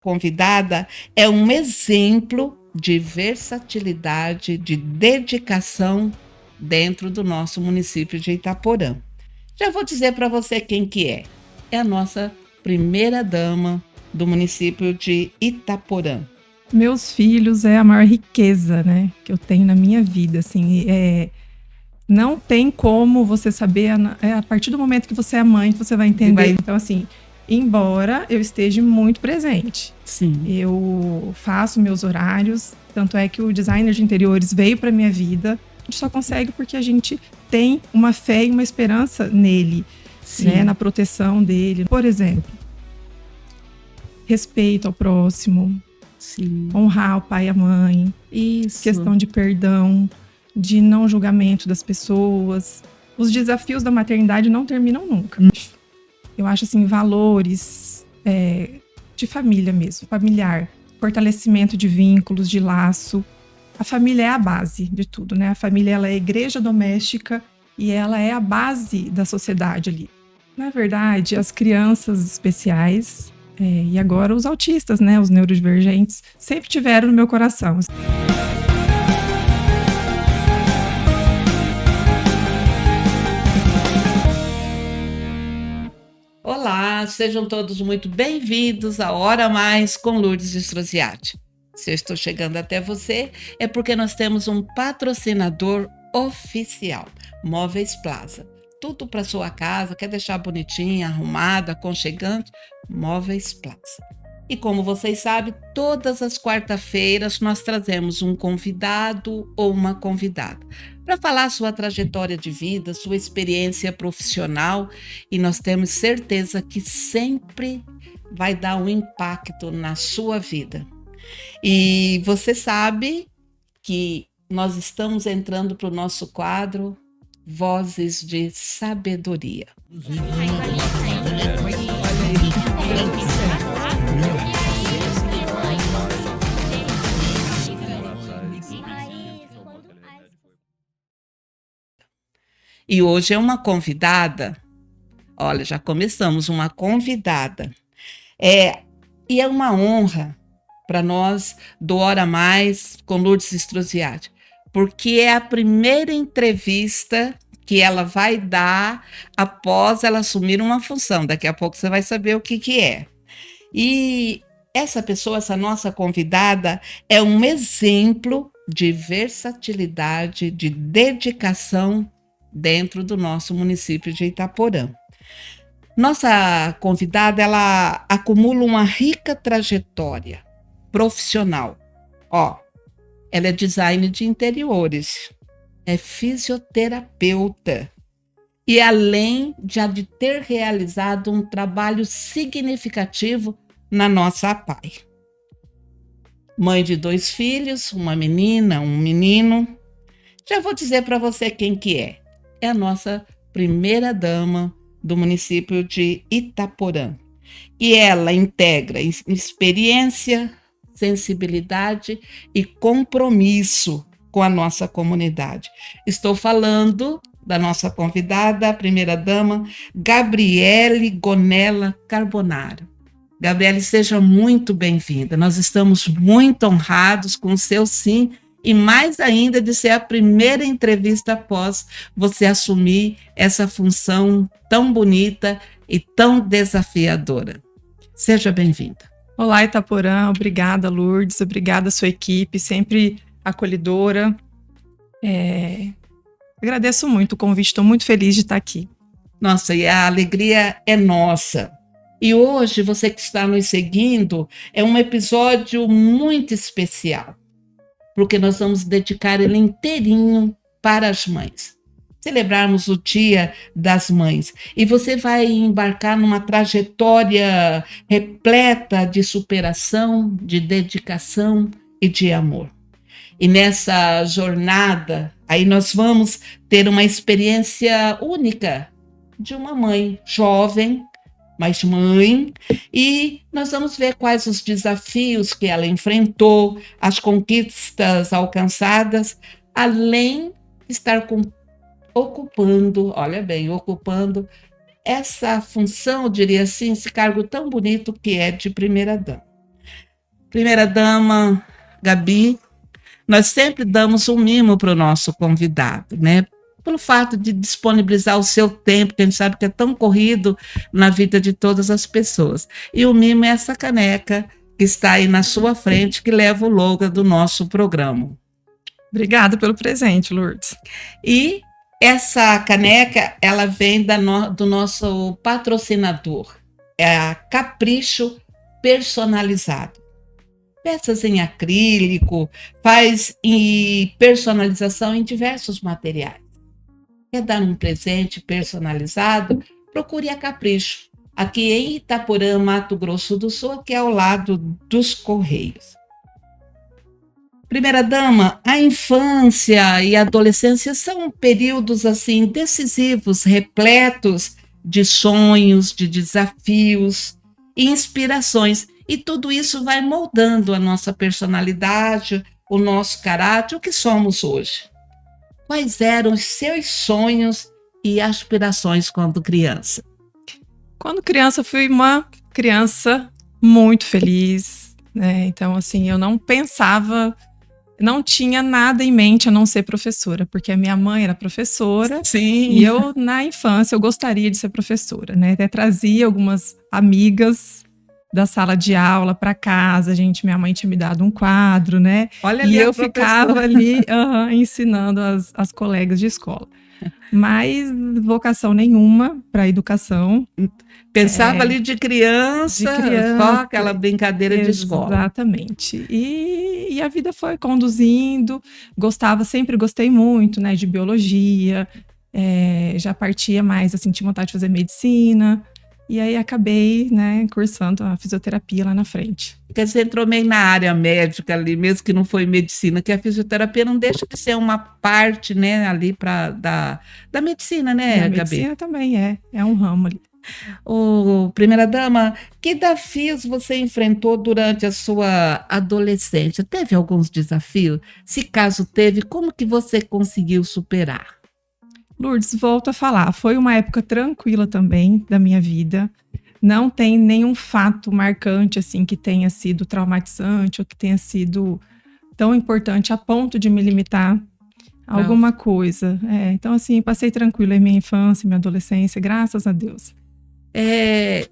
convidada é um exemplo de versatilidade, de dedicação dentro do nosso município de Itaporã. Já vou dizer para você quem que é. É a nossa primeira dama do município de Itaporã. Meus filhos é a maior riqueza, né, que eu tenho na minha vida, assim, não tem como você saber, a partir do momento que você é mãe, que você vai entender. Então, assim, embora eu esteja muito presente, Sim. Eu faço meus horários, tanto é que o designer de interiores veio para minha vida, a gente só consegue porque a gente tem uma fé e uma esperança nele, né, na proteção dele. Por exemplo, respeito ao próximo, honrar o pai e a mãe, questão de perdão, de não julgamento das pessoas. Os desafios da maternidade não terminam nunca. Eu acho assim, valores de família mesmo, familiar, fortalecimento de vínculos, de laço. A família é a base de tudo, né? A família, ela é a igreja doméstica e ela é a base da sociedade ali. Na verdade, as crianças especiais e agora os autistas, né? Os neurodivergentes, sempre tiveram no meu coração. Olá, sejam todos muito bem-vindos a Hora Mais com Lourdes Strosiati. Se eu estou chegando até você, é porque nós temos um patrocinador oficial, Móveis Plaza. Tudo para sua casa, quer deixar bonitinha, arrumada, aconchegante? Móveis Plaza. E como vocês sabem, todas as quarta-feiras nós trazemos um convidado ou uma convidada para falar sua trajetória de vida, sua experiência profissional, e nós temos certeza que sempre vai dar um impacto na sua vida. E você sabe que nós estamos entrando para o nosso quadro Vozes de Sabedoria. E hoje é uma convidada, olha, já começamos, uma convidada. E é uma honra para nós do Hora Mais com Lourdes Strosiati, porque é a primeira entrevista que ela vai dar após ela assumir uma função. Daqui a pouco você vai saber o que é. E essa pessoa, essa nossa convidada, é um exemplo de versatilidade, de dedicação dentro do nosso município de Itaporã. Nossa convidada, ela acumula uma rica trajetória profissional. Ela é designer de interiores, é fisioterapeuta e além de ter realizado um trabalho significativo na nossa APAE. Mãe de 2 filhos, uma menina, um menino. Já vou dizer para você quem que é. É a nossa primeira dama do município de Itaporã. E ela integra experiência, sensibilidade e compromisso com a nossa comunidade. Estou falando da nossa convidada, a primeira dama, Gabriele Gonella Carbonaro. Gabriele, seja muito bem-vinda. Nós estamos muito honrados com o seu sim e mais ainda de ser a primeira entrevista após você assumir essa função tão bonita e tão desafiadora. Seja bem-vinda. Olá, Itaporã, obrigada, Lourdes, obrigada a sua equipe, sempre acolhedora. Agradeço muito o convite, estou muito feliz de estar aqui. Nossa, e a alegria é nossa. E hoje, você que está nos seguindo, é um episódio muito especial, porque nós vamos dedicar ele inteirinho para as mães. Celebrarmos o Dia das Mães. E você vai embarcar numa trajetória repleta de superação, de dedicação e de amor. E nessa jornada, aí nós vamos ter uma experiência única de uma mãe jovem, mas mãe, e nós vamos ver quais os desafios que ela enfrentou, as conquistas alcançadas, além de estar ocupando essa função, eu diria assim, esse cargo tão bonito que é de primeira-dama. Primeira dama, Gabi, nós sempre damos um mimo para o nosso convidado, né? Pelo fato de disponibilizar o seu tempo, que a gente sabe que é tão corrido na vida de todas as pessoas. E o mimo é essa caneca que está aí na sua frente, que leva o logo do nosso programa. Obrigada pelo presente, Lourdes. E essa caneca, ela vem do nosso patrocinador, é a Capricho Personalizado. Peças em acrílico, faz personalização em diversos materiais. Quer dar um presente personalizado? Procure a Capricho, aqui em Itaporã, Mato Grosso do Sul, que é ao lado dos Correios. Primeira dama, a infância e a adolescência são períodos assim decisivos, repletos de sonhos, de desafios e inspirações. E tudo isso vai moldando a nossa personalidade, o nosso caráter, o que somos hoje. Quais eram os seus sonhos e aspirações quando criança? Quando criança, fui uma criança muito feliz, né? Então, assim, eu não pensava, não tinha nada em mente a não ser professora, porque a minha mãe era professora. Sim. E eu, na infância, eu gostaria de ser professora, né? Até trazia algumas amigas da sala de aula para casa, minha mãe tinha me dado um quadro, né? Olha, e eu ficava ali ensinando as colegas de escola. Mas vocação nenhuma para educação. Pensava ali de criança, só aquela brincadeira de escola. Exatamente. E a vida foi conduzindo, sempre gostei muito, né, de biologia, já partia mais, assim, tinha vontade de fazer medicina. E aí acabei, né, cursando a fisioterapia lá na frente. Quer dizer, entrou meio na área médica ali, mesmo que não foi medicina, que a fisioterapia não deixa de ser uma parte, né, ali da medicina, né, Gabi? A medicina também é um ramo ali. Primeira dama, que desafios você enfrentou durante a sua adolescência? Teve alguns desafios? Se caso teve, como que você conseguiu superar? Lourdes, volto a falar, foi uma época tranquila também da minha vida. Não tem nenhum fato marcante assim que tenha sido traumatizante ou que tenha sido tão importante a ponto de me limitar a alguma coisa. Então, assim, passei tranquila em minha infância, minha adolescência, graças a Deus.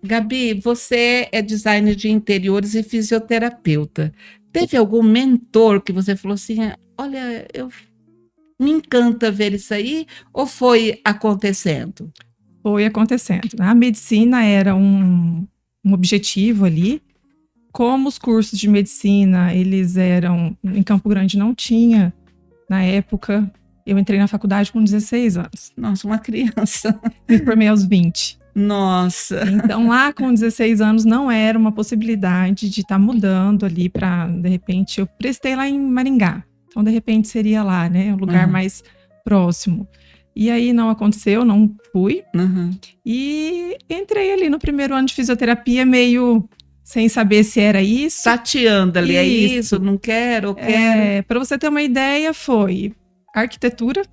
Gabi, você é designer de interiores e fisioterapeuta. Teve algum mentor que você falou assim, olha, me encanta ver isso aí, ou foi acontecendo? Foi acontecendo. A medicina era um objetivo ali. Como os cursos de medicina, eles eram... Em Campo Grande não tinha, na época, eu entrei na faculdade com 16 anos. Nossa, uma criança. Me formei aos 20. Nossa. Então, lá com 16 anos, não era uma possibilidade de estar mudando ali para, de repente, eu prestei lá em Maringá. Então, de repente, seria lá, né? Um lugar mais próximo. E aí, não aconteceu, não fui. E entrei ali no primeiro ano de fisioterapia, meio sem saber se era isso. Tateando ali, é isso, não quero, eu quero. Para você ter uma ideia, foi arquitetura.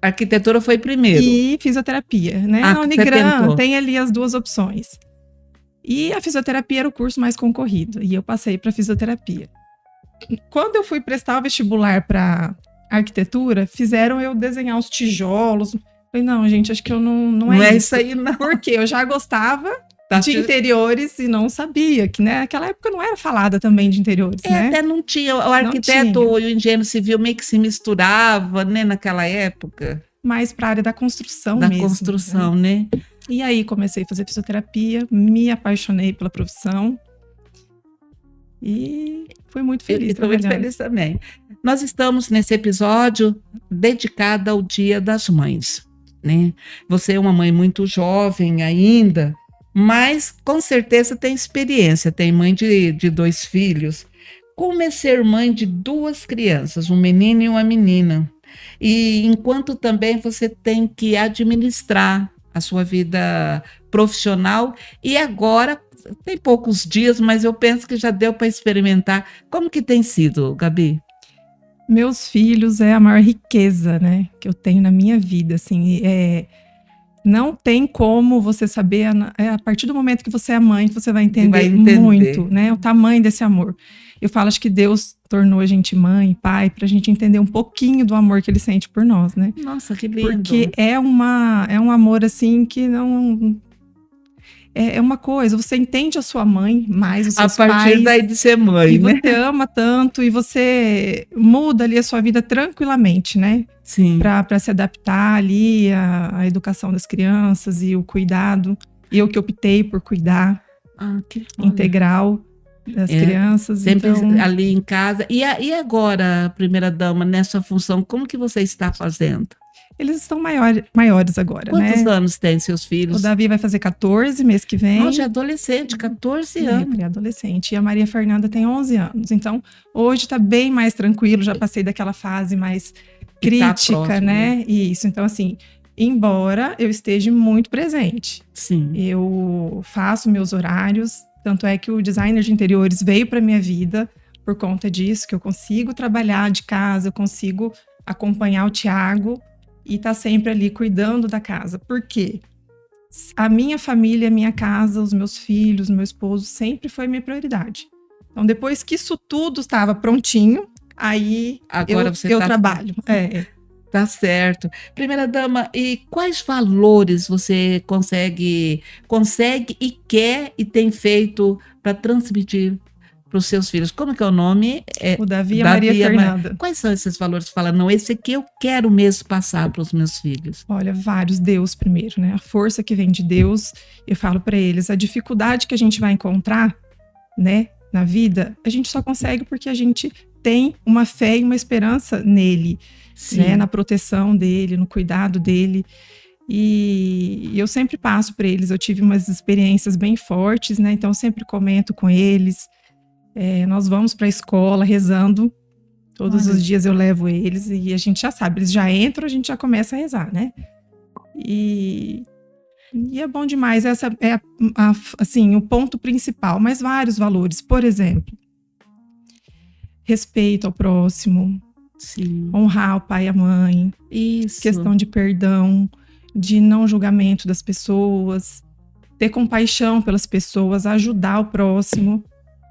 Arquitetura foi primeiro. E fisioterapia, né? Na Unigran tem ali as duas opções. E a fisioterapia era o curso mais concorrido. E eu passei para fisioterapia. Quando eu fui prestar o vestibular para arquitetura, fizeram eu desenhar os tijolos. Falei, não, gente, acho que eu não é isso aí, não. Porque eu já gostava de interiores e não sabia que, né, naquela época não era falada também de interiores, né? Até não tinha, o arquiteto e o engenheiro civil meio que se misturava, né, naquela época. Mais para a área da construção mesmo. Da construção, né? E aí comecei a fazer fisioterapia, me apaixonei pela profissão e fui muito feliz. Estou muito feliz também. Nós estamos nesse episódio dedicado ao Dia das Mães, né? Você é uma mãe muito jovem ainda, mas com certeza tem experiência, tem mãe de 2 filhos. Como é ser mãe de 2 crianças, um menino e uma menina? E enquanto também você tem que administrar a sua vida profissional e agora tem poucos dias, mas eu penso que já deu para experimentar. Como que tem sido, Gabi? Meus filhos é a maior riqueza, né, que eu tenho na minha vida, assim, Não tem como você saber, a partir do momento que você é mãe, que você vai entender muito, né, o tamanho desse amor. Eu falo, acho que Deus tornou a gente mãe, pai, pra gente entender um pouquinho do amor que ele sente por nós, né? Nossa, que lindo. Porque é um amor, assim, que não... É uma coisa, você entende a sua mãe mais, os seus pais. A partir daí de ser mãe, e né? você ama tanto e você muda ali a sua vida tranquilamente, né? Sim. Para se adaptar ali à educação das crianças e o cuidado. Eu que optei por cuidar integral das crianças. Sempre então... ali em casa. E agora, primeira dama, nessa função, como que você está fazendo? Eles estão maiores agora, Quantos né? anos tem seus filhos? O Davi vai fazer 14 mês que vem. Nossa, é adolescente, 14 anos. Pré-adolescente. E a Maria Fernanda tem 11 anos. Então, hoje está bem mais tranquilo. Já passei daquela fase mais crítica, tá próximo, né? Isso. Então, assim, embora eu esteja muito presente. Sim. Eu faço meus horários. Tanto é que o designer de interiores veio para minha vida por conta disso, que eu consigo trabalhar de casa, eu consigo acompanhar o Thiago e tá sempre ali cuidando da casa. Por quê? A minha família, a minha casa, os meus filhos, meu esposo, sempre foi minha prioridade. Então, depois que isso tudo estava prontinho, aí agora eu trabalho. Tá certo. Primeira dama, e quais valores você consegue e quer e tem feito para transmitir para os seus filhos? Como que é o nome? O Davi e a Maria Fernanda. Quais são esses valores? Fala, não, esse aqui eu quero mesmo passar para os meus filhos. Olha, vários. Deus primeiro, né? A força que vem de Deus. Eu falo para eles, a dificuldade que a gente vai encontrar, né, na vida, a gente só consegue porque a gente tem uma fé e uma esperança nele, né? Na proteção dele, no cuidado dele. E eu sempre passo para eles. Eu tive umas experiências bem fortes, né? Então eu sempre comento com eles. Nós vamos para a escola rezando, todos os dias eu levo eles e a gente já sabe, eles já entram, a gente já começa a rezar, né? E é bom demais, essa é assim, o ponto principal, mas vários valores, por exemplo, respeito ao próximo, honrar o pai e a mãe, questão de perdão, de não julgamento das pessoas, ter compaixão pelas pessoas, ajudar o próximo,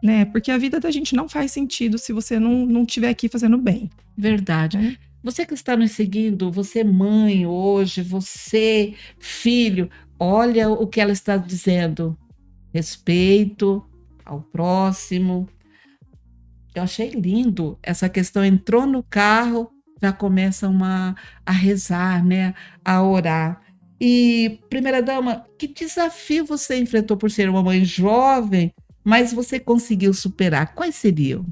né? Porque a vida da gente não faz sentido se você não estiver aqui fazendo bem. Verdade. Você que está nos seguindo, você mãe hoje, você filho, olha o que ela está dizendo. Respeito ao próximo. Eu achei lindo essa questão. Entrou no carro, já começa a rezar, né? A orar. E, primeira dama, que desafio você enfrentou por ser uma mãe jovem, mas você conseguiu superar? Quais seriam?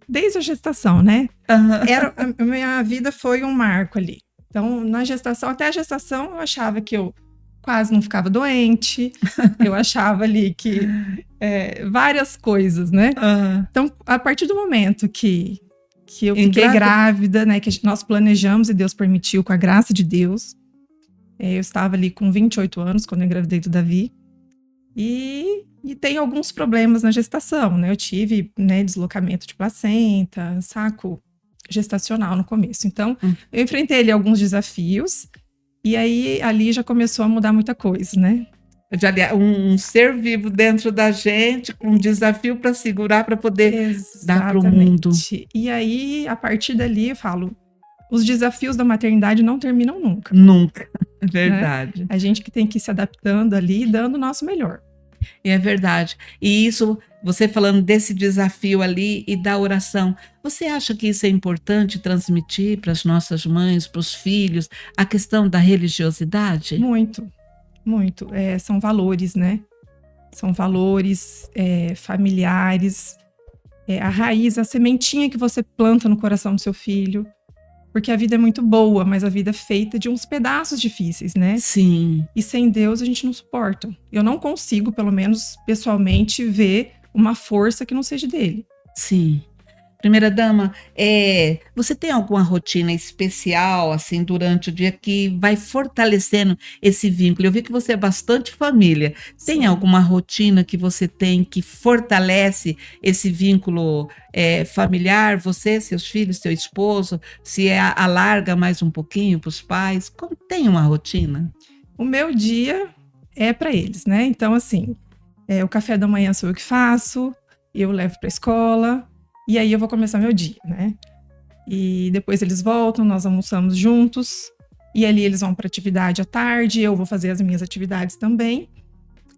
Desde a gestação, né? A minha vida foi um marco ali. Então, na gestação, até a gestação, eu achava que eu quase não ficava doente. Eu achava ali que várias coisas, né? Então, a partir do momento que eu fiquei grávida, né? Que nós planejamos e Deus permitiu, com a graça de Deus. Eu estava ali com 28 anos, quando eu engravidei do Davi. E tem alguns problemas na gestação, né? Eu tive, né, deslocamento de placenta, saco gestacional no começo. Então, eu enfrentei ali alguns desafios e aí ali já começou a mudar muita coisa, né? Um ser vivo dentro da gente, com um desafio para segurar, para poder dar para o mundo. E aí, a partir dali, eu falo, os desafios da maternidade não terminam nunca. Nunca, é verdade. Né? A gente que tem que ir se adaptando ali e dando o nosso melhor. É verdade. E isso, você falando desse desafio ali e da oração, você acha que isso é importante transmitir para as nossas mães, para os filhos, a questão da religiosidade? Muito, muito. São valores, né? São valores familiares, a raiz, a sementinha que você planta no coração do seu filho. Porque a vida é muito boa, mas a vida é feita de uns pedaços difíceis, né? Sim. E sem Deus a gente não suporta. Eu não consigo, pelo menos pessoalmente, ver uma força que não seja dele. Sim. Primeira dama, você tem alguma rotina especial, assim, durante o dia que vai fortalecendo esse vínculo? Eu vi que você é bastante família. Tem Sim. alguma rotina que você tem que fortalece esse vínculo familiar? Você, seus filhos, seu esposo? Se alarga mais um pouquinho para os pais? Como tem uma rotina? O meu dia é para eles, né? Então, assim, o café da manhã sou eu que faço, eu levo para a escola, e aí eu vou começar meu dia, né? E depois eles voltam, nós almoçamos juntos, e ali eles vão para atividade à tarde, eu vou fazer as minhas atividades também.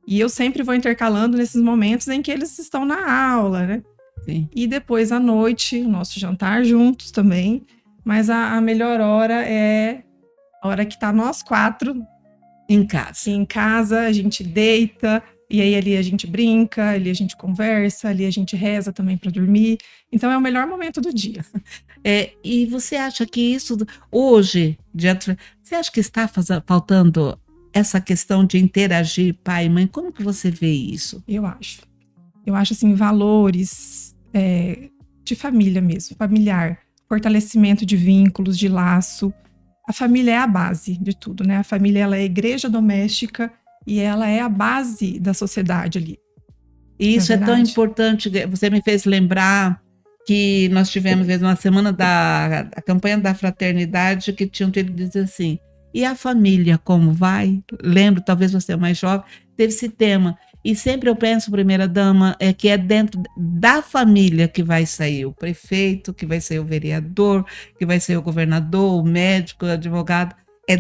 E eu sempre vou intercalando nesses momentos em que eles estão na aula, né? Sim. E depois à noite, o nosso jantar juntos também. Mas a melhor hora é a hora que tá nós 4 em casa. Em casa, a gente deita, e aí ali a gente brinca, ali a gente conversa, ali a gente reza também para dormir. Então é o melhor momento do dia. E você acha que isso hoje, você acha que está faltando essa questão de interagir pai e mãe? Como que você vê isso? Eu acho assim, valores de família mesmo, familiar, fortalecimento de vínculos, de laço. A família é a base de tudo, né? A família, ela é a igreja doméstica e ela é a base da sociedade ali. E isso é tão importante. Você me fez lembrar que nós tivemos uma semana da campanha da fraternidade, que tinha um título que dizia assim: e a família, como vai? Lembro, talvez você é mais jovem, teve esse tema. E sempre eu penso, primeira dama, que é dentro da família que vai sair o prefeito, que vai sair o vereador, que vai sair o governador, o médico, o advogado. É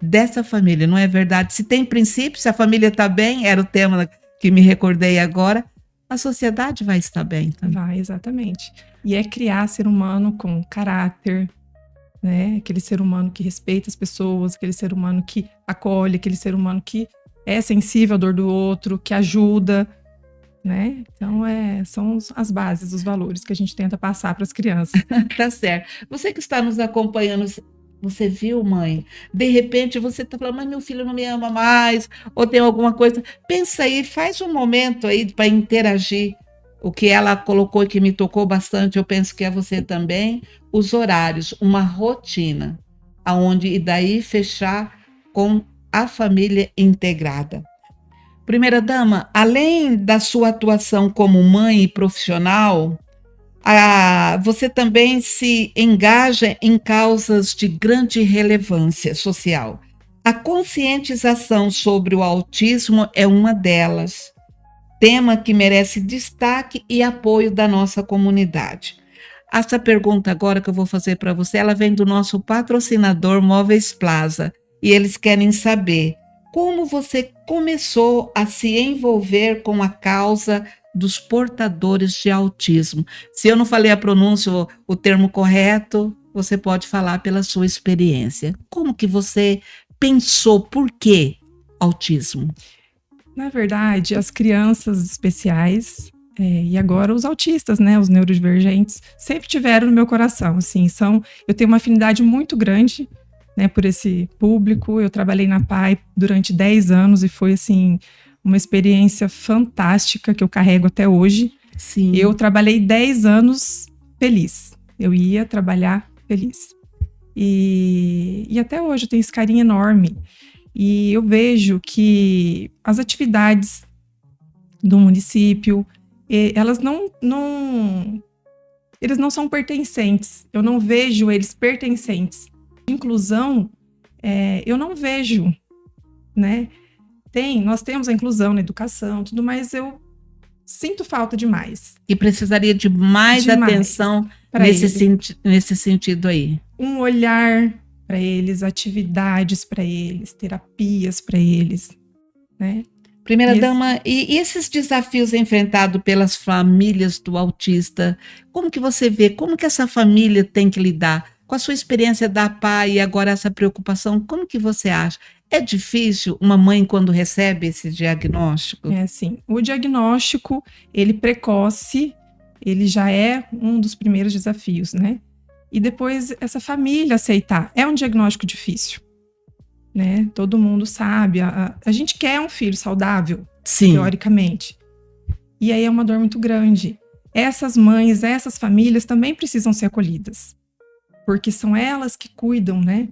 dessa família, não é verdade? Se tem princípio, se a família está bem, era o tema que me recordei agora, a sociedade vai estar bem também. Vai, exatamente. E é criar ser humano com caráter, né? Aquele ser humano que respeita as pessoas, aquele ser humano que acolhe, aquele ser humano que é sensível à dor do outro, que ajuda, né? Então, são as bases, os valores que a gente tenta passar para as crianças. Tá certo. Você que está nos acompanhando, você viu, mãe? De repente você está falando, mas meu filho não me ama mais, ou tem alguma coisa. Pensa aí, faz um momento aí para interagir. O que ela colocou e que me tocou bastante, eu penso que é você também, os horários, uma rotina, e daí fechar com a família integrada. Primeira dama, além da sua atuação como mãe e profissional, você também se engaja em causas de grande relevância social. A conscientização sobre o autismo é uma delas, tema que merece destaque e apoio da nossa comunidade. Essa pergunta agora que eu vou fazer para você, ela vem do nosso patrocinador Móveis Plaza, e eles querem saber como você começou a se envolver com a causa dos portadores de autismo. Se eu não falei a pronúncia, o termo correto, você pode falar pela sua experiência. Como que você pensou, por que autismo? Na verdade, as crianças especiais e agora os autistas, né, os neurodivergentes, sempre tiveram no meu coração, assim, eu tenho uma afinidade muito grande, né, por esse público. Eu trabalhei na PAI durante 10 anos e foi, assim, uma experiência fantástica que eu carrego até hoje. Sim. Eu trabalhei 10 anos feliz. Eu ia trabalhar feliz. E até hoje eu tenho esse carinho enorme. E eu vejo que as atividades do município, elas eles não são pertencentes. Eu não vejo eles pertencentes. Inclusão, eu não vejo, né? Nós temos a inclusão na educação, tudo, mas eu sinto falta demais. E precisaria de mais atenção nesse sentido aí. Um olhar para eles, atividades para eles, terapias para eles, né? Primeira dama, e esses desafios enfrentados pelas famílias do autista, como que você vê, como que essa família tem que lidar? Com a sua experiência da PAI e agora essa preocupação, como que você acha? É difícil uma mãe quando recebe esse diagnóstico? Sim. O diagnóstico, ele precoce, ele já é um dos primeiros desafios, né? E depois essa família aceitar. É um diagnóstico difícil, né? Todo mundo sabe. A gente quer um filho saudável, sim, teoricamente. E aí é uma dor muito grande. Essas mães, essas famílias também precisam ser acolhidas. Porque são elas que cuidam, né?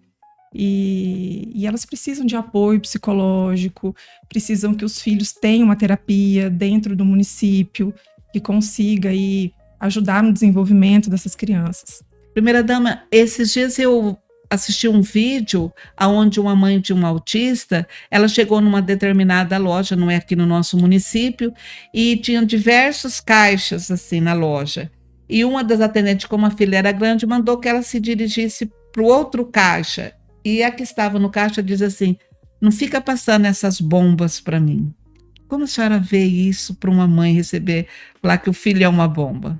E elas precisam de apoio psicológico, precisam que os filhos tenham uma terapia dentro do município que consiga aí ajudar no desenvolvimento dessas crianças. Primeira dama, esses dias eu assisti um vídeo onde uma mãe de um autista, ela chegou numa determinada loja, não é aqui no nosso município, e tinha diversos caixas assim na loja. E uma das atendentes, como a filha era grande, mandou que ela se dirigisse para o outro caixa. E a que estava no caixa diz assim: não fica passando essas bombas para mim. Como a senhora vê isso para uma mãe receber lá que o filho é uma bomba?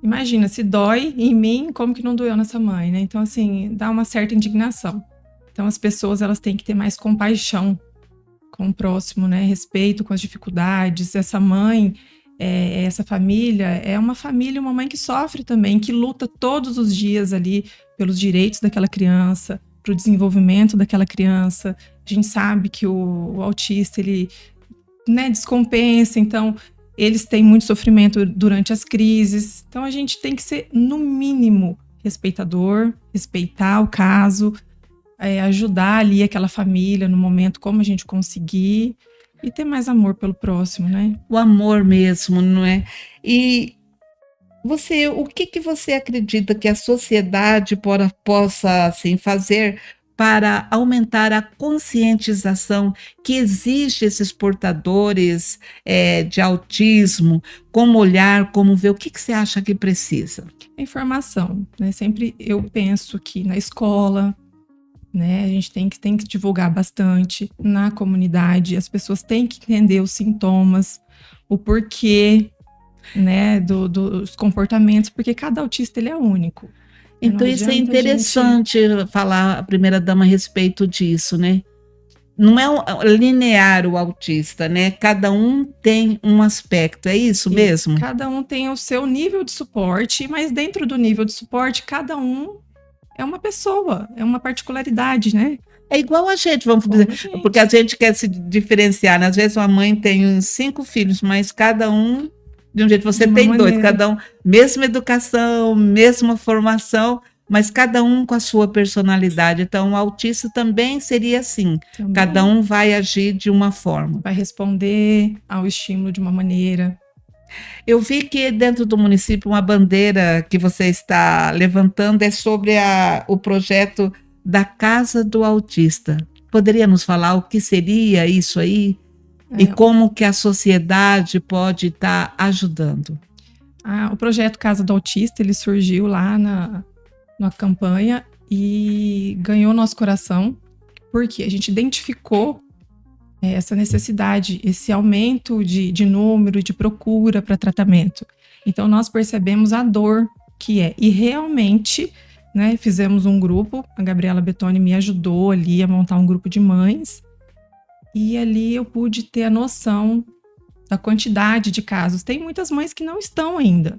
Imagina, se dói em mim, como que não doeu nessa mãe, né? Então, assim, dá uma certa indignação. Então, as pessoas, elas têm que ter mais compaixão com o próximo, né? Respeito com as dificuldades. Essa mãe, essa família, é uma família, uma mãe que sofre também, que luta todos os dias ali pelos direitos daquela criança, para o desenvolvimento daquela criança. A gente sabe que o autista, ele, né, descompensa, então eles têm muito sofrimento durante as crises. Então a gente tem que ser, no mínimo, respeitador, respeitar o caso, ajudar ali aquela família no momento como a gente conseguir e ter mais amor pelo próximo, né? O amor mesmo, não é? E você, o que você acredita que a sociedade possa assim fazer para aumentar a conscientização que existe esses portadores de autismo, como olhar, como ver, o que você acha que precisa? Informação, né? Sempre eu penso que na escola, né, a gente tem que divulgar bastante na comunidade, as pessoas têm que entender os sintomas, o porquê, né, dos comportamentos, porque cada autista ele é único. Então isso é interessante falar a primeira-dama a respeito disso, né? Não é linear o autista, né? Cada um tem um aspecto, é isso mesmo? Cada um tem o seu nível de suporte, mas dentro do nível de suporte, cada um é uma pessoa, é uma particularidade, né? É igual a gente, vamos dizer, porque a gente quer se diferenciar, né? Às vezes uma mãe tem 5 filhos, mas cada um de um jeito, você tem 2, cada um, mesma educação, mesma formação, mas cada um com a sua personalidade. Então, o autista também seria assim, cada um vai agir de uma forma. Vai responder ao estímulo de uma maneira. Eu vi que dentro do município uma bandeira que você está levantando é sobre o projeto da Casa do Autista. Poderia nos falar o que seria isso aí? E como que a sociedade pode estar ajudando? O projeto Casa do Autista, ele surgiu lá na campanha e ganhou nosso coração, porque a gente identificou essa necessidade, esse aumento de número, de procura para tratamento. Então, nós percebemos a dor que é. E realmente, né, fizemos um grupo, a Gabriela Betoni me ajudou ali a montar um grupo de mães, e ali eu pude ter a noção da quantidade de casos. Tem muitas mães que não estão ainda.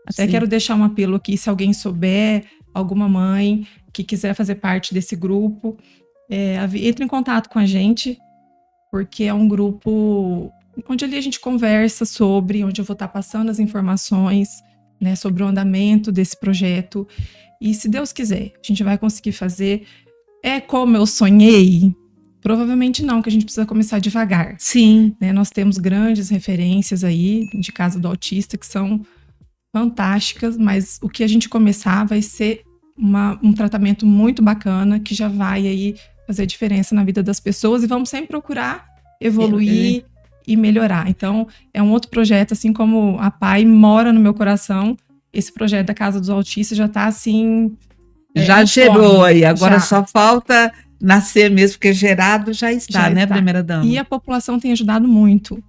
Até quero deixar um apelo aqui, se alguém souber, alguma mãe que quiser fazer parte desse grupo, entre em contato com a gente, porque é um grupo onde ali a gente conversa sobre, onde eu vou estar passando as informações, né, sobre o andamento desse projeto. E se Deus quiser, a gente vai conseguir fazer. É como eu sonhei? Provavelmente não, que a gente precisa começar devagar. Sim. Né, nós temos grandes referências aí de Casa do Autista que são fantásticas, mas o que a gente começar vai ser um tratamento muito bacana, que já vai aí fazer diferença na vida das pessoas, e vamos sempre procurar evoluir e melhorar. Então, é um outro projeto, assim como a PAI mora no meu coração, esse projeto da Casa dos Autistas já está assim... já gerou aí, agora só falta nascer mesmo, porque gerado já está, né, primeira-dama? E a população tem ajudado muito.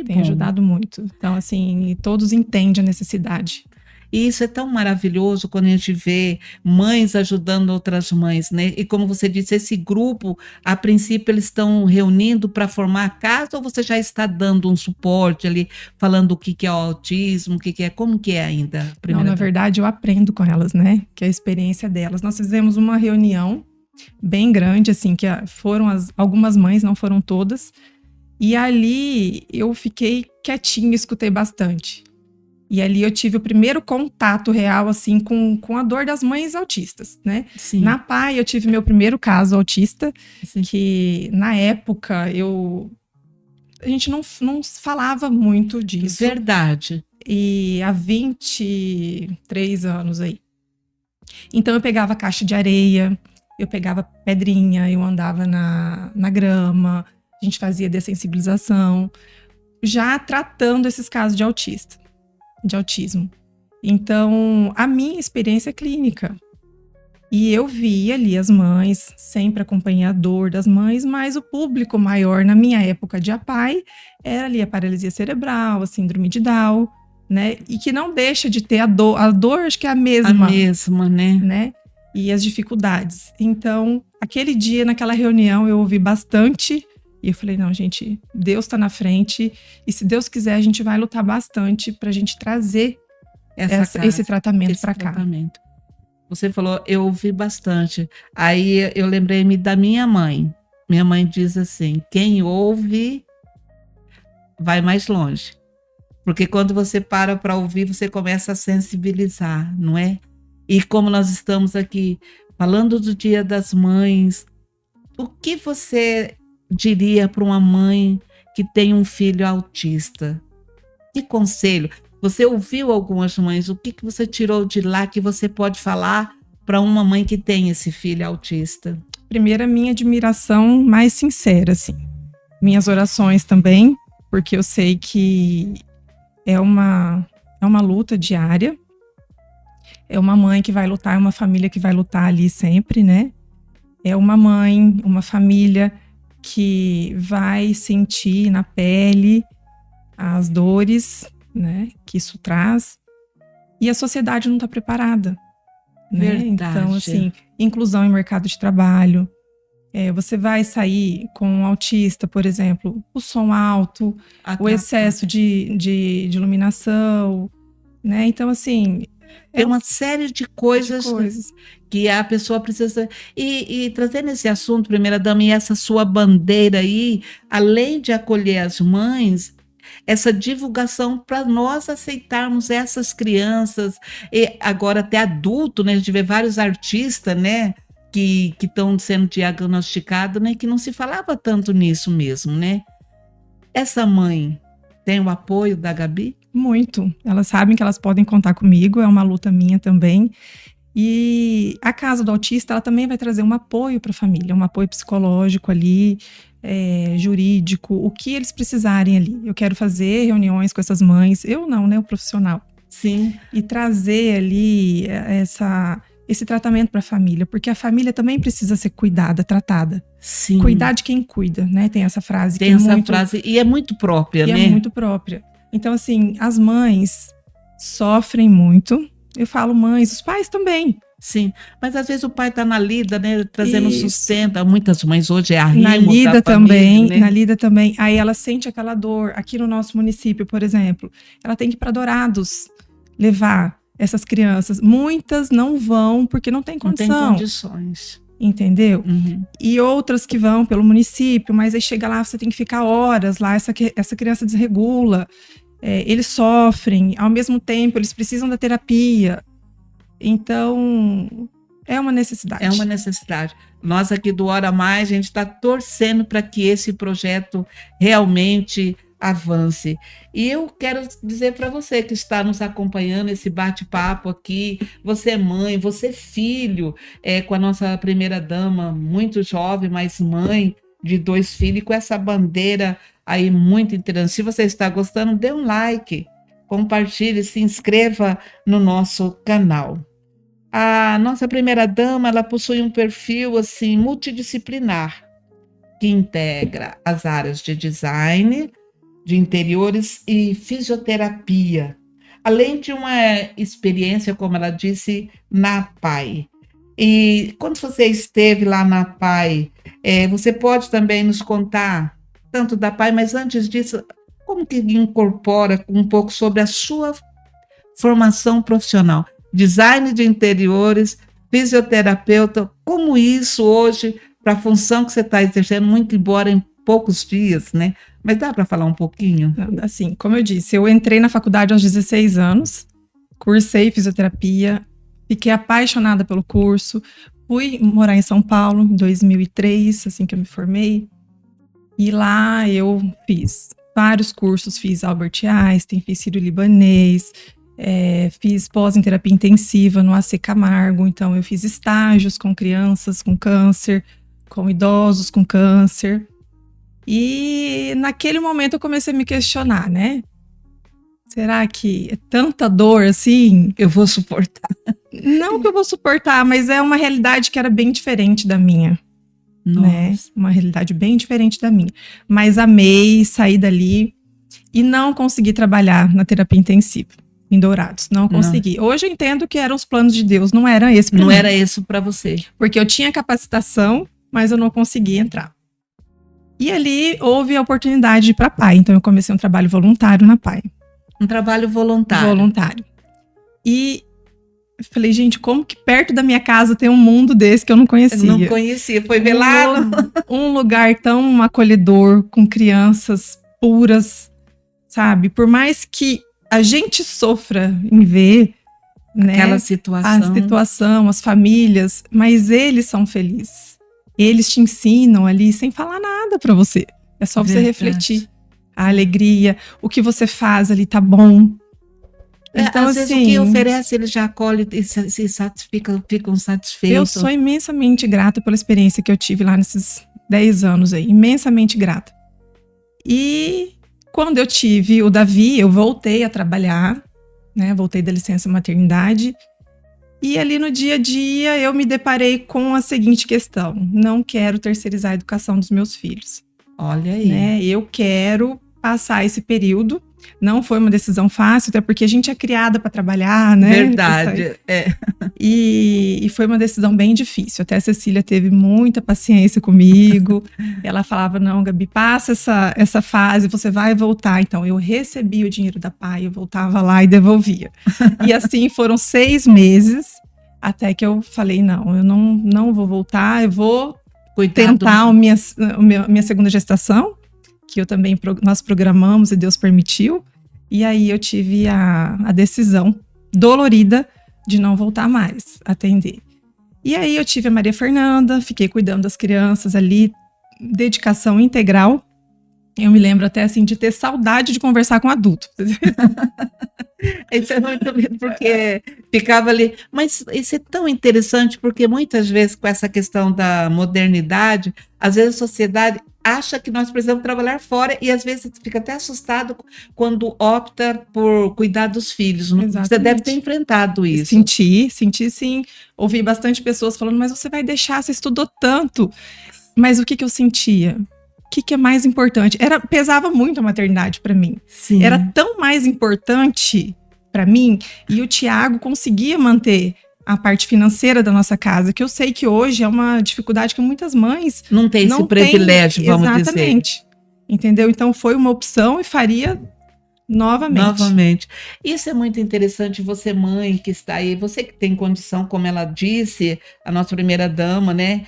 Tem ajudado muito. Então, assim, todos entendem a necessidade. E isso é tão maravilhoso quando a gente vê mães ajudando outras mães, né? E como você disse, esse grupo, a princípio, eles estão reunindo para formar a casa, ou você já está dando um suporte ali, falando o que é o autismo, como que é ainda? Não, na verdade, eu aprendo com elas, né? Que é a experiência delas. Nós fizemos uma reunião bem grande, assim, que foram algumas mães, não foram todas. E ali eu fiquei quietinha, escutei bastante. E ali eu tive o primeiro contato real, assim, com a dor das mães autistas, né? Sim. Na PAI eu tive meu primeiro caso autista, Sim. que na época a gente não falava muito disso. Verdade. E há 23 anos aí. Então eu pegava caixa de areia, eu pegava pedrinha, eu andava na grama, a gente fazia dessensibilização, já tratando esses casos de autismo. Então, a minha experiência é clínica. E eu vi ali as mães, sempre acompanhei a dor das mães, mas o público maior na minha época de APAE era ali a paralisia cerebral, a síndrome de Down, né? E que não deixa de ter a dor acho que é a mesma. A mesma, né? E as dificuldades. Então, aquele dia, naquela reunião, eu ouvi bastante. E eu falei, não, gente, Deus está na frente. E se Deus quiser, a gente vai lutar bastante para a gente trazer esse tratamento para cá. Você falou, eu ouvi bastante. Aí eu lembrei-me da minha mãe. Minha mãe diz assim, quem ouve vai mais longe. Porque quando você para ouvir, você começa a sensibilizar, não é? E como nós estamos aqui falando do Dia das Mães, o que você diria para uma mãe que tem um filho autista? Que conselho? Você ouviu algumas mães, o que você tirou de lá que você pode falar para uma mãe que tem esse filho autista? Primeiro, a minha admiração mais sincera, assim. Minhas orações também, porque eu sei que é uma luta diária. É uma mãe que vai lutar, é uma família que vai lutar ali sempre, né? É uma mãe, uma família que vai sentir na pele as dores, né, que isso traz, e a sociedade não está preparada, né? Verdade. Então, assim, inclusão em mercado de trabalho, você vai sair com um autista, por exemplo, o som alto, o excesso de iluminação, né? Então, assim, tem uma série de coisas que a pessoa precisa... E trazendo esse assunto, primeira-dama, e essa sua bandeira aí, além de acolher as mães, essa divulgação para nós aceitarmos essas crianças, e agora até adulto, né? A gente vê vários artistas, né? Que estão sendo diagnosticados, né? Que não se falava tanto nisso mesmo, né? Essa mãe tem o apoio da Gabi? Muito. Elas sabem que elas podem contar comigo, é uma luta minha também. E a Casa do Autista, ela também vai trazer um apoio para a família, um apoio psicológico ali, jurídico, o que eles precisarem ali. Eu quero fazer reuniões com essas mães, eu não, né, o profissional. Sim. E trazer ali esse tratamento para a família, porque a família também precisa ser cuidada, tratada. Sim. Cuidar de quem cuida, né? Tem essa frase. Tem essa frase, e é muito própria, né? É muito própria. Então, assim, as mães sofrem muito. Eu falo mães, os pais também. Sim, mas às vezes o pai está na lida, né, trazendo sustento. Muitas mães hoje é arrimo na lida da família, também, né? Na lida também. Aí ela sente aquela dor. Aqui no nosso município, por exemplo, ela tem que ir para Dourados levar essas crianças. Muitas não vão porque não tem condição. Não tem condições. Entendeu? Uhum. E outras que vão pelo município, mas aí chega lá, você tem que ficar horas lá, essa criança desregula. Eles sofrem, ao mesmo tempo eles precisam da terapia. Então, é uma necessidade. É uma necessidade. Nós aqui do Hora Mais, a gente está torcendo para que esse projeto realmente avance. E eu quero dizer para você que está nos acompanhando, esse bate-papo aqui, você é mãe, você é filho, com a nossa primeira-dama, muito jovem, mas mãe de 2 filhos, com essa bandeira aí muito interessante. Se você está gostando, dê um like, compartilhe, se inscreva no nosso canal. A nossa primeira-dama, ela possui um perfil assim multidisciplinar, que integra as áreas de design, de interiores e fisioterapia, além de uma experiência, como ela disse, na APAE. E quando você esteve lá na APAE, você pode também nos contar tanto da APAE, mas antes disso, como que incorpora um pouco sobre a sua formação profissional? Design de interiores, fisioterapeuta, como isso hoje, para a função que você está exercendo, muito embora em poucos dias, né? Mas dá para falar um pouquinho? Assim, como eu disse, eu entrei na faculdade aos 16 anos, cursei fisioterapia, fiquei apaixonada pelo curso, fui morar em São Paulo em 2003, assim que eu me formei, e lá eu fiz vários cursos, fiz Albert Einstein, fiz sírio-libanês, Fiz pós em terapia intensiva no AC Camargo, então eu fiz estágios com crianças com câncer, com idosos com câncer. E naquele momento eu comecei a me questionar, né? Será que é tanta dor assim? Eu vou suportar. Não que eu vou suportar, mas é uma realidade que era bem diferente da minha. Né? Uma realidade bem diferente da minha. Mas amei, saí dali e não consegui trabalhar na terapia intensiva em Dourados. Não consegui. Hoje eu entendo que eram os planos de Deus, não era esse pra mim. Não era isso para você. Porque eu tinha capacitação, mas eu não conseguia entrar. E ali houve a oportunidade de ir para a PAI. Então eu comecei um trabalho voluntário na PAI. Um trabalho voluntário. Voluntário. E eu falei, gente, como que perto da minha casa tem um mundo desse que eu não conhecia? Eu não conhecia, foi ver lá. Um lugar tão acolhedor, com crianças puras, sabe? Por mais que a gente sofra em ver, né, aquela situação, as famílias, mas eles são felizes. Eles te ensinam ali sem falar nada pra você. É só você refletir. A alegria, o que você faz ali tá bom. Então, às vezes o que oferece, eles já acolhem e ficam satisfeitos. Eu sou imensamente grata pela experiência que eu tive lá nesses 10 anos aí. Imensamente grata. E quando eu tive o Davi, eu voltei a trabalhar, né? Voltei da licença maternidade. E ali no dia a dia eu me deparei com a seguinte questão. Não quero terceirizar a educação dos meus filhos. Olha aí. Né? Eu quero passar esse período. Não foi uma decisão fácil, até porque a gente é criada para trabalhar, né? Verdade. E foi uma decisão bem difícil. Até a Cecília teve muita paciência comigo. Ela falava, não, Gabi, passa essa fase, você vai voltar. Então, eu recebi o dinheiro da PAI, eu voltava lá e devolvia. E assim foram 6 meses, até que eu falei, não, eu não vou voltar, eu vou tentar a minha segunda gestação, que eu também, nós programamos e Deus permitiu. E aí eu tive a decisão dolorida de não voltar mais a atender. E aí eu tive a Maria Fernanda, fiquei cuidando das crianças ali, dedicação integral. Eu me lembro até assim de ter saudade de conversar com adulto. Isso é muito lindo, porque ficava ali. Mas isso é tão interessante, porque muitas vezes com essa questão da modernidade, às vezes a sociedade acha que nós precisamos trabalhar fora e às vezes fica até assustado quando opta por cuidar dos filhos. Exatamente. Você deve ter enfrentado isso. Senti sim. Ouvi bastante pessoas falando, mas você vai deixar, você estudou tanto. Mas o que eu sentia? O que é mais importante? Pesava muito a maternidade para mim. Sim. Era tão mais importante para mim, e o Tiago conseguia manter a parte financeira da nossa casa, que eu sei que hoje é uma dificuldade que muitas mães não tem esse privilégio, vamos dizer. Exatamente. Entendeu? Então foi uma opção e faria novamente. Isso é muito interessante, você mãe que está aí, você que tem condição, como ela disse, a nossa primeira dama, né,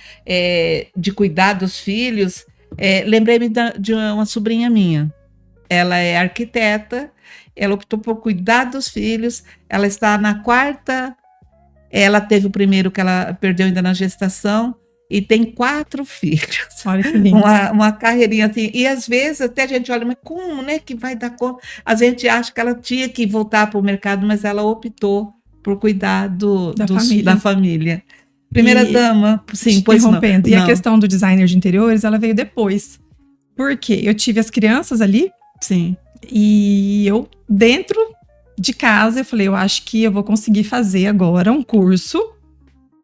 de cuidar dos filhos. Lembrei-me de uma sobrinha minha. Ela é arquiteta, ela optou por cuidar dos filhos, ela está na 4ª, ela teve o primeiro que ela perdeu ainda na gestação, e tem 4 filhos. Olha que lindo. Uma carreirinha assim. E às vezes até a gente olha, mas como, né, que vai dar conta? A gente acha que ela tinha que voltar para o mercado, mas ela optou por cuidar da família. Primeira dama, sim, pois não. E a questão do designer de interiores, ela veio depois. Porque eu tive as crianças ali. Sim. E eu, dentro de casa, eu falei, eu acho que eu vou conseguir fazer agora um curso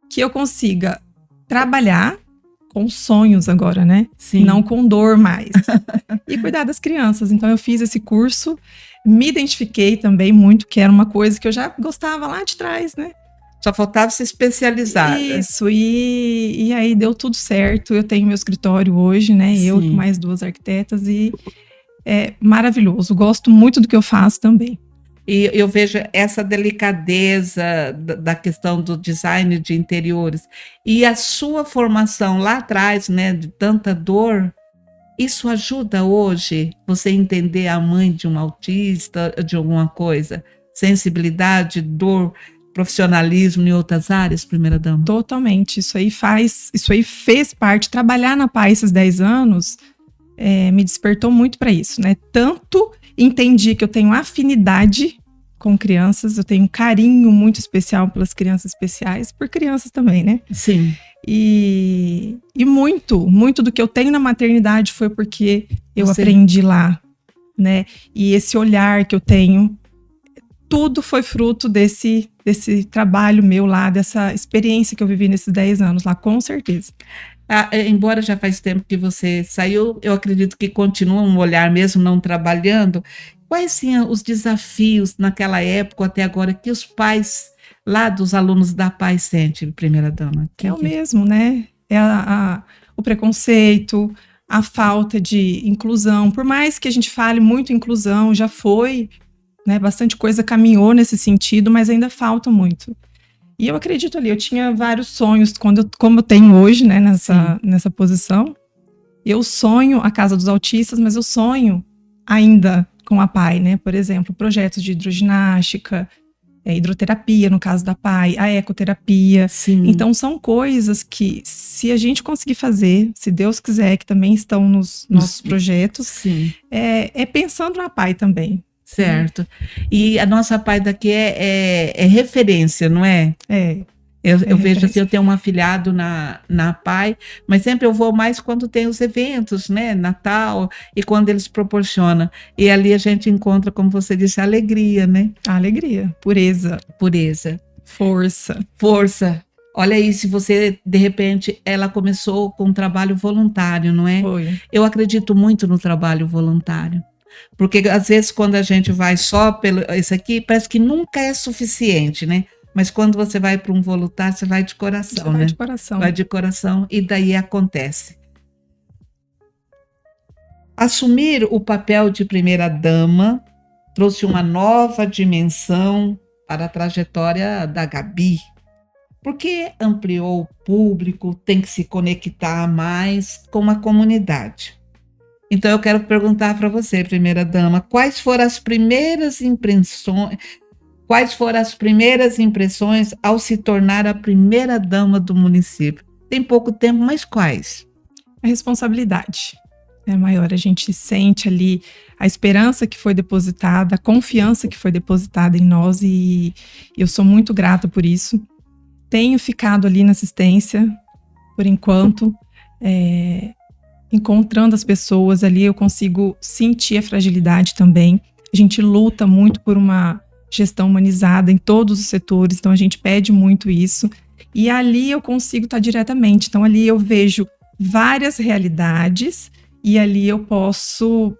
que eu consiga trabalhar com sonhos agora, né? Sim. Não com dor mais. E cuidar das crianças. Então eu fiz esse curso, me identifiquei também muito, que era uma coisa que eu já gostava lá de trás, né? Só faltava se especializar. Isso, e aí deu tudo certo. Eu tenho meu escritório hoje, né? Sim. Eu com mais 2 arquitetas e é maravilhoso. Gosto muito do que eu faço também. E eu vejo essa delicadeza da questão do design de interiores. E a sua formação lá atrás, né, de tanta dor, isso ajuda hoje você entender a mãe de um autista, de alguma coisa? Sensibilidade, dor, profissionalismo em outras áreas, primeira dama? Totalmente. Isso aí fez parte. Trabalhar na PAI esses 10 anos me despertou muito para isso, né? Tanto entendi que eu tenho afinidade com crianças, eu tenho um carinho muito especial pelas crianças especiais, por crianças também, né? Sim. E muito do que eu tenho na maternidade foi porque eu aprendi lá, né? E esse olhar que eu tenho, tudo foi fruto desse trabalho meu lá, dessa experiência que eu vivi nesses 10 anos lá, com certeza. Embora já faz tempo que você saiu, eu acredito que continua um olhar mesmo não trabalhando. Quais são os desafios naquela época até agora que os pais lá dos alunos da PAI sentem, primeira dama? É o mesmo, né? É o preconceito, a falta de inclusão. Por mais que a gente fale muito em inclusão, já foi, né? Bastante coisa caminhou nesse sentido, mas ainda falta muito. E eu acredito ali, eu tinha vários sonhos, como eu tenho hoje, né, nessa posição. Eu sonho a Casa dos Autistas, mas eu sonho ainda com a PAI, né? Por exemplo, projetos de hidroginástica, hidroterapia, no caso da PAI, a ecoterapia. Sim. Então, são coisas que, se a gente conseguir fazer, se Deus quiser, que também estão nos nossos projetos, sim. É pensando na PAI também. Certo. E a nossa PAI daqui é referência, não é? Eu vejo assim, eu tenho um afilhado na PAI, mas sempre eu vou mais quando tem os eventos, né? Natal, e quando eles proporcionam. E ali a gente encontra, como você disse, a alegria, né? A alegria, pureza. Força. Olha aí, se você, de repente, ela começou com um trabalho voluntário, não é? Foi. Eu acredito muito no trabalho voluntário. Porque, às vezes, quando a gente vai só pelo isso aqui, parece que nunca é suficiente, né? Mas quando você vai para um voluntário, você vai de coração, né? Vai de coração. Vai de coração e daí acontece. Assumir o papel de primeira-dama trouxe uma nova dimensão para a trajetória da Gabi. Porque ampliou o público, tem que se conectar mais com a comunidade. Então, eu quero perguntar para você, primeira-dama, quais foram as primeiras impressões ao se tornar a primeira-dama do município? Tem pouco tempo, mas quais? A responsabilidade é maior. A gente sente ali a esperança que foi depositada, a confiança que foi depositada em nós, e eu sou muito grata por isso. Tenho ficado ali na assistência, por enquanto, encontrando as pessoas ali, eu consigo sentir a fragilidade também. A gente luta muito por uma gestão humanizada em todos os setores, então a gente pede muito isso. E ali eu consigo estar diretamente. Então ali eu vejo várias realidades e ali eu posso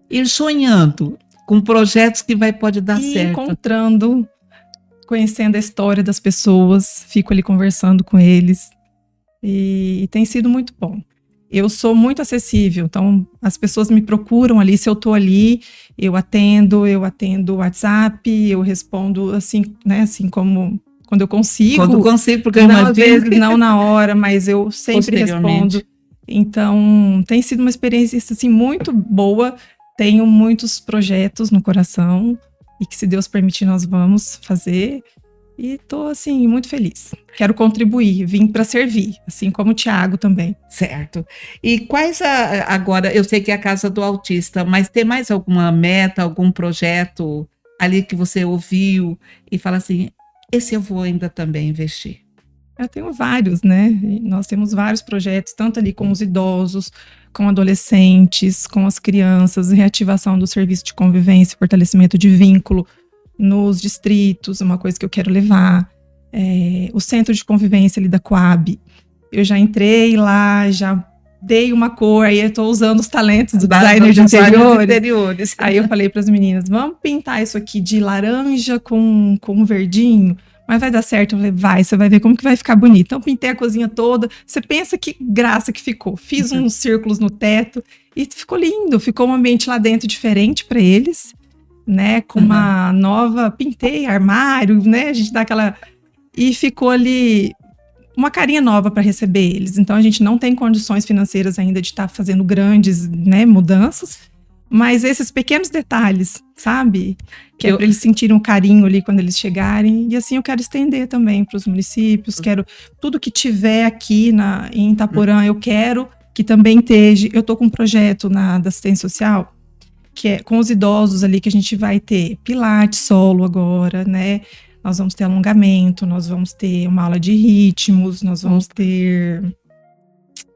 ir sonhando com projetos que pode dar certo. Encontrando, conhecendo a história das pessoas, fico ali conversando com eles e tem sido muito bom. Eu sou muito acessível, então as pessoas me procuram ali, se eu tô ali, eu atendo o WhatsApp, eu respondo assim, né, assim como quando eu consigo. Quando consigo, porque não, às vezes não na hora, mas eu sempre respondo. Então, tem sido uma experiência assim muito boa, tenho muitos projetos no coração e que, se Deus permitir, nós vamos fazer. E tô, assim, muito feliz. Quero contribuir, vim para servir, assim como o Thiago também. Certo. E quais agora, eu sei que é a Casa do Autista, mas tem mais alguma meta, algum projeto ali que você ouviu e fala assim, esse eu vou ainda também investir? Eu tenho vários, né? Nós temos vários projetos, tanto ali com os idosos, com adolescentes, com as crianças, reativação do serviço de convivência, fortalecimento de vínculo nos distritos, uma coisa que eu quero levar, o centro de convivência ali da Coab. Eu já entrei lá, já dei uma cor, aí eu estou usando os talentos do designer de interiores. Aí eu falei para as meninas, vamos pintar isso aqui de laranja com verdinho, mas vai dar certo? Eu falei, vai, você vai ver como que vai ficar bonito. Então pintei a cozinha toda, você pensa que graça que ficou. Fiz uns círculos no teto e ficou lindo, ficou um ambiente lá dentro diferente para eles, né, com uma nova, pintei armário, né, a gente dá aquela, e ficou ali uma carinha nova para receber eles. Então a gente não tem condições financeiras ainda de estar fazendo grandes, né, mudanças, mas esses pequenos detalhes, sabe, que é para eles sentirem um carinho ali quando eles chegarem, e assim eu quero estender também para os municípios, quero tudo que tiver aqui em Itaporã, eu quero que também esteja. Eu tô com um projeto da assistência social, que é com os idosos ali, que a gente vai ter pilates solo agora, né? Nós vamos ter alongamento, nós vamos ter uma aula de ritmos, nós vamos ter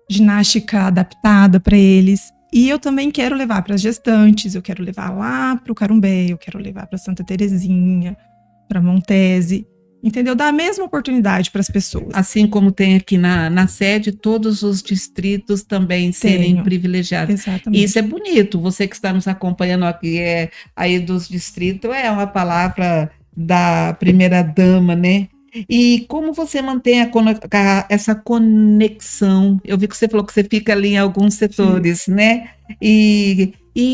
ginástica adaptada para eles. E eu também quero levar para as gestantes, eu quero levar lá para o Carumbé, eu quero levar para Santa Terezinha, para Montese, entendeu? Dar a mesma oportunidade para as pessoas. Assim como tem aqui na sede, todos os distritos também serem privilegiados. Exatamente. Isso é bonito. Você que está nos acompanhando aqui aí dos distritos, é uma palavra da primeira-dama, né? E como você mantém essa conexão? Eu vi que você falou que você fica ali em alguns setores, sim, né? E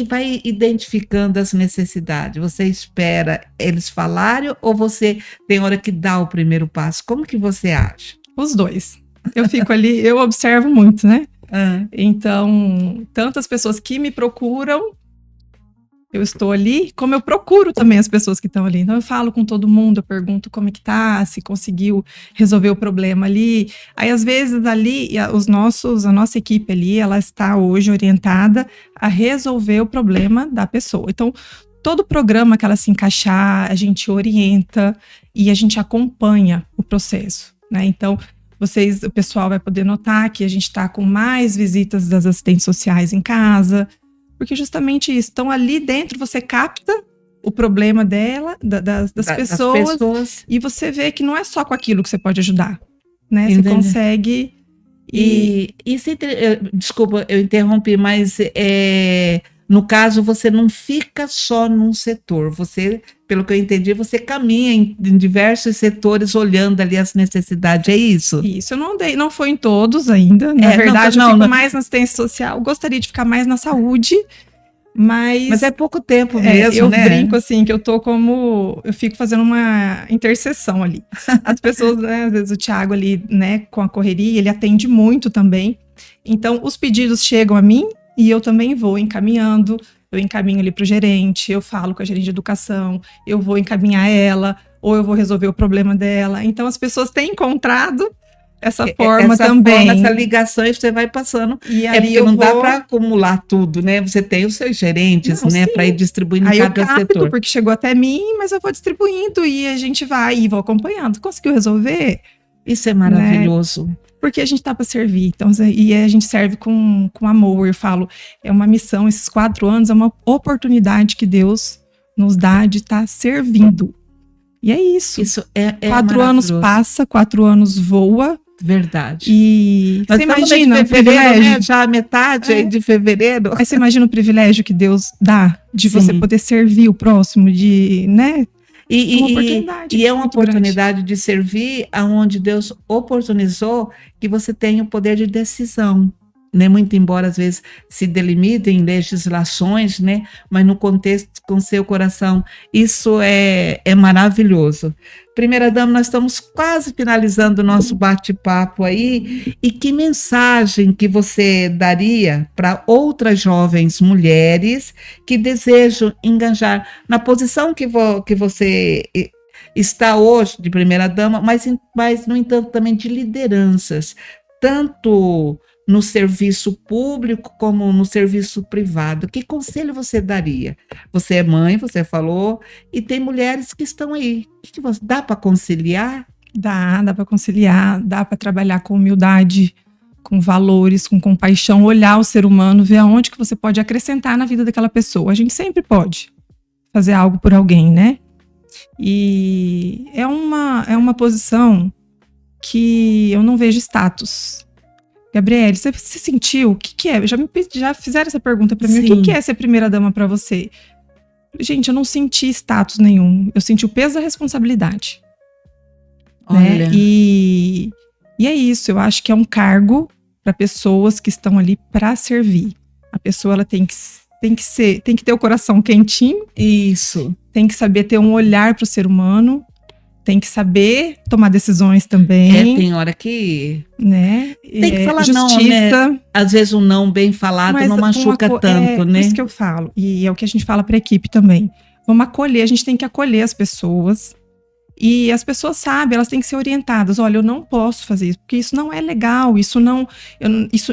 vai identificando as necessidades. Você espera eles falarem ou você tem hora que dá o primeiro passo? Como que você acha? Os dois. Eu fico ali, eu observo muito, né? Então, tantas pessoas que me procuram, eu estou ali, como eu procuro também as pessoas que estão ali. Então, eu falo com todo mundo, eu pergunto como é que tá, se conseguiu resolver o problema ali. Aí, às vezes, ali, a nossa equipe ali, ela está hoje orientada a resolver o problema da pessoa. Então, todo programa que ela se encaixar, a gente orienta e a gente acompanha o processo, né? Então, o pessoal vai poder notar que a gente está com mais visitas das assistentes sociais em casa, porque justamente isso, então ali dentro você capta o problema dela, das pessoas, e você vê que não é só com aquilo que você pode ajudar, né? Entendi. Você consegue... Desculpa, eu interrompi, mas no caso você não fica só num setor, você, pelo que eu entendi, você caminha em diversos setores olhando ali as necessidades, é isso? Isso, eu não foi em todos ainda, na verdade eu fico mais na assistência social, gostaria de ficar mais na saúde, mas é pouco tempo mesmo, eu né? brinco assim, que eu fico fazendo uma interseção ali. As pessoas, né, às vezes o Thiago ali, né, com a correria, ele atende muito também, então os pedidos chegam a mim e eu também vou encaminhando. Eu encaminho ali para o gerente, eu falo com a gerente de educação, eu vou encaminhar ela, ou eu vou resolver o problema dela. Então, as pessoas têm encontrado essa forma também. Essa ligação, e você vai passando. E ali porque não dá para acumular tudo, né? Você tem os seus gerentes, né? Para ir distribuindo em cada setor. Porque chegou até mim, mas eu vou distribuindo e a gente vai e vou acompanhando. Conseguiu resolver? Isso é maravilhoso. Né? Porque a gente está para servir, então, e a gente serve com amor. Eu falo, é uma missão, esses 4 anos é uma oportunidade que Deus nos dá de estar servindo. E é isso. Isso é 4 anos passa, 4 anos voa. Verdade. E nós você imagina o privilégio, né? Já a metade de fevereiro. Aí você imagina o privilégio que Deus dá de você poder servir o próximo, de, né? E é uma oportunidade grande de servir aonde Deus oportunizou que você tenha o poder de decisão, né? Muito embora às vezes se delimitem legislações, né? Mas no contexto com seu coração, isso é maravilhoso. Primeira-dama, nós estamos quase finalizando o nosso bate-papo aí, e que mensagem que você daria para outras jovens mulheres que desejam engajar na posição que você está hoje de primeira-dama, mas no entanto também de lideranças, tanto no serviço público como no serviço privado? Que conselho você daria? Você é mãe, você falou, e tem mulheres que estão aí. Dá para conciliar? Dá para conciliar, dá para trabalhar com humildade, com valores, com compaixão, olhar o ser humano, ver aonde que você pode acrescentar na vida daquela pessoa. A gente sempre pode fazer algo por alguém, né? E é uma posição que eu não vejo status. Gabriele, você se sentiu? O que é? Já fizeram essa pergunta para mim. Sim. O que é ser primeira-dama para você? Gente, eu não senti status nenhum. Eu senti o peso da responsabilidade. Olha. Né? E é isso. Eu acho que é um cargo para pessoas que estão ali para servir. A pessoa ela tem que ter o coração quentinho. Isso. Tem que saber ter um olhar para o ser humano. Tem que saber tomar decisões também. Tem hora que... né? Tem que falar justiça. Não, né? Às vezes um não bem falado não machuca tanto, né? É isso que eu falo. E é o que a gente fala para a equipe também. Vamos acolher, a gente tem que acolher as pessoas. E as pessoas sabem, elas têm que ser orientadas. Olha, eu não posso fazer isso, porque isso não é legal.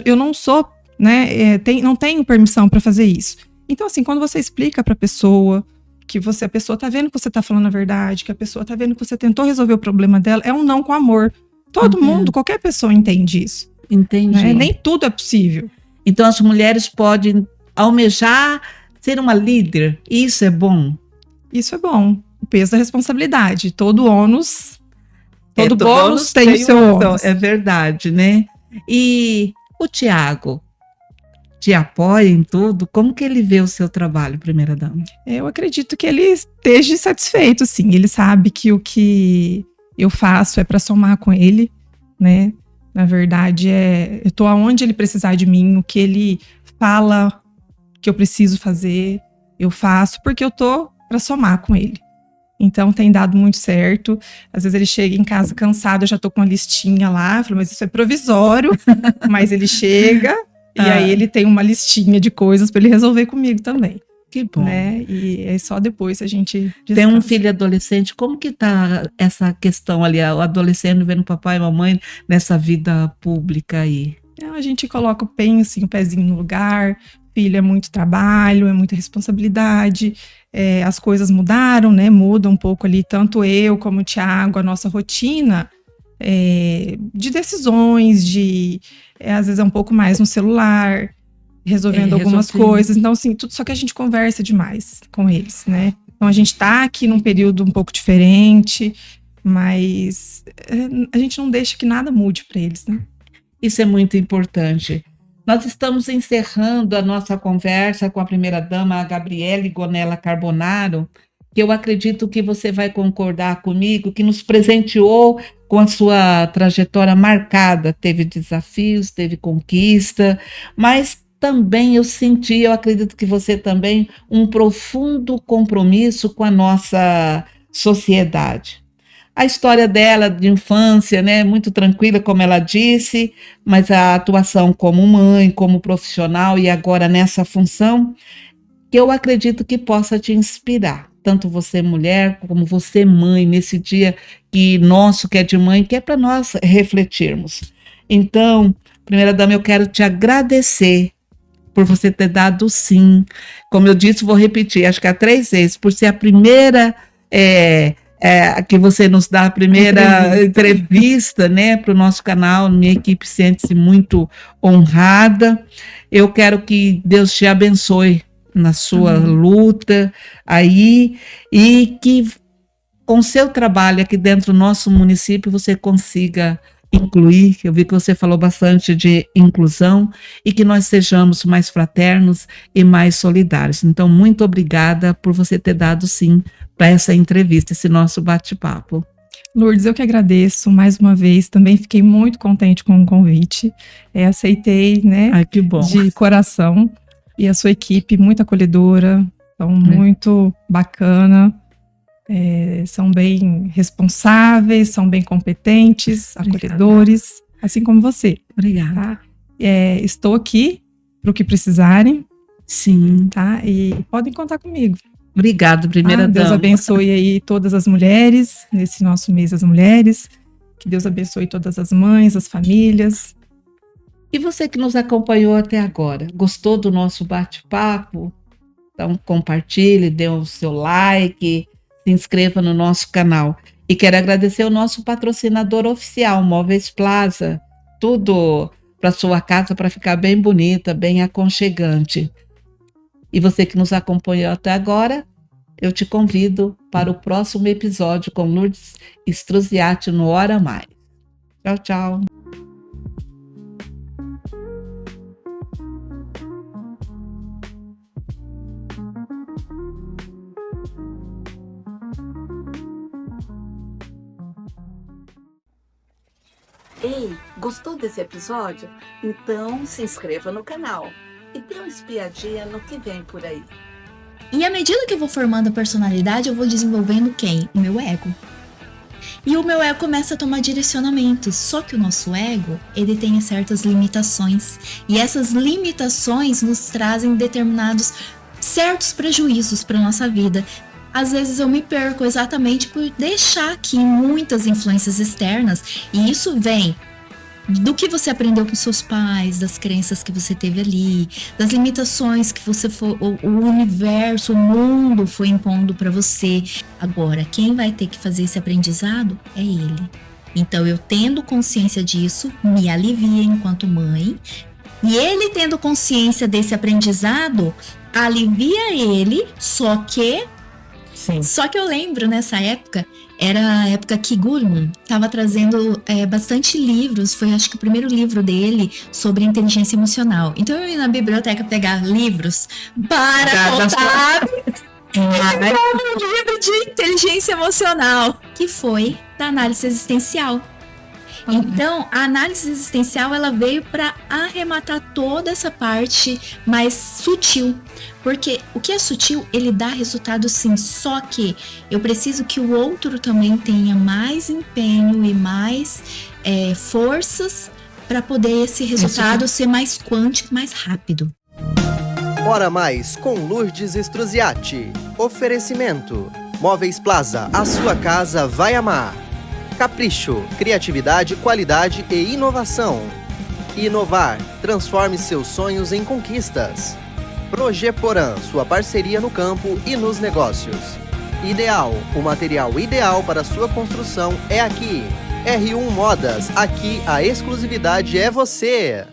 Eu não sou, né? Não tenho permissão para fazer isso. Então, assim, quando você explica para a pessoa que a pessoa tá vendo que você tá falando a verdade, que a pessoa tá vendo que você tentou resolver o problema dela, é um não com amor. Todo mundo, qualquer pessoa entende isso. Entendi. Né? Nem tudo é possível. Então as mulheres podem almejar ser uma líder, isso é bom? Isso é bom. O peso da responsabilidade. Todo ônus, todo bônus tem o seu ônus. É verdade, né? E o Tiago te apoia em tudo? Como que ele vê o seu trabalho, primeira-dama? Eu acredito que ele esteja satisfeito, sim. Ele sabe que o que eu faço é para somar com ele, né? Na verdade, eu tô aonde ele precisar de mim, o que ele fala que eu preciso fazer, eu faço, porque eu tô para somar com ele. Então, tem dado muito certo. Às vezes ele chega em casa cansado, eu já tô com uma listinha lá, eu falo, mas isso é provisório. Mas ele chega e aí ele tem uma listinha de coisas para ele resolver comigo também. Que bom. Né? E é só depois a gente descansa. Tem um filho adolescente, como que tá essa questão ali, o adolescente vendo papai e mamãe nessa vida pública aí? A gente coloca o pezinho no lugar, filho, é muito trabalho, é muita responsabilidade, as coisas mudaram, né? Muda um pouco ali, tanto eu como o Tiago, a nossa rotina de decisões, às vezes é um pouco mais no celular, resolvendo algumas coisas. Então, assim, só que a gente conversa demais com eles, né? Então, a gente tá aqui num período um pouco diferente, mas a gente não deixa que nada mude para eles, né? Isso é muito importante. Nós estamos encerrando a nossa conversa com a primeira-dama, a Gabriele Gonella Carbonaro, que eu acredito que você vai concordar comigo, que nos presenteou com a sua trajetória marcada. Teve desafios, teve conquista, mas também eu acredito que você também, um profundo compromisso com a nossa sociedade. A história dela de infância, né, muito tranquila, como ela disse, mas a atuação como mãe, como profissional e agora nessa função, que eu acredito que possa te inspirar, tanto você mulher como você mãe, nesse dia que é de mãe, que é para nós refletirmos. Então, primeira-dama, eu quero te agradecer por você ter dado sim, como eu disse, vou repetir, acho que há 3 vezes, por ser a primeira que você nos dá a primeira entrevista, né, para o nosso canal. Minha equipe sente-se muito honrada. Eu quero que Deus te abençoe na sua luta aí e que com seu trabalho aqui dentro do nosso município você consiga incluir, eu vi que você falou bastante de inclusão, e que nós sejamos mais fraternos e mais solidários. Então, muito obrigada por você ter dado sim para essa entrevista, esse nosso bate-papo. Lourdes, eu que agradeço mais uma vez, também fiquei muito contente com o convite, aceitei, né? Ai, que bom. De coração, e a sua equipe muito acolhedora, então muito bacana. São bem responsáveis, são bem competentes, acolhedores, assim como você. Obrigada. Tá? Estou aqui para o que precisarem. Sim. Tá? E podem contar comigo. Obrigada, primeira-dama. Deus abençoe aí todas as mulheres, nesse nosso mês das mulheres. Que Deus abençoe todas as mães, as famílias. E você que nos acompanhou até agora, gostou do nosso bate-papo? Então compartilhe, dê o seu like, se inscreva no nosso canal. E quero agradecer o nosso patrocinador oficial, Móveis Plaza. Tudo para sua casa para ficar bem bonita, bem aconchegante. E você que nos acompanhou até agora, eu te convido para o próximo episódio com Lourdes Struziati no Hora Mais. Tchau, tchau. Ei, gostou desse episódio? Então se inscreva no canal e dê uma espiadinha no que vem por aí. E à medida que eu vou formando a personalidade, eu vou desenvolvendo quem? O meu ego. E o meu ego começa a tomar direcionamentos. Só que o nosso ego, ele tem certas limitações. E essas limitações nos trazem certos prejuízos para a nossa vida. Às vezes eu me perco exatamente por deixar aqui muitas influências externas. E isso vem do que você aprendeu com seus pais, das crenças que você teve ali, das limitações que o universo, o mundo foi impondo para você. Agora, quem vai ter que fazer esse aprendizado é ele. Então, eu tendo consciência disso, me alivia enquanto mãe, e ele tendo consciência desse aprendizado, alivia ele, só que eu lembro nessa época, era a época que Goleman estava trazendo bastante livros, foi acho que o primeiro livro dele sobre inteligência emocional. Então eu ia na biblioteca pegar livros para contar um livro de inteligência emocional, que foi da análise existencial. Então, a análise existencial, ela veio para arrematar toda essa parte mais sutil. Porque o que é sutil, ele dá resultado sim, só que eu preciso que o outro também tenha mais empenho e mais forças para poder esse resultado ser mais quântico, mais rápido. Hora Mais com Lourdes Struziati. Oferecimento: Móveis Plaza, a sua casa vai amar. Capricho, criatividade, qualidade e inovação. Inovar, transforme seus sonhos em conquistas. Projeporan, sua parceria no campo e nos negócios. Ideal, o material ideal para sua construção é aqui. R1 Modas, aqui a exclusividade é você.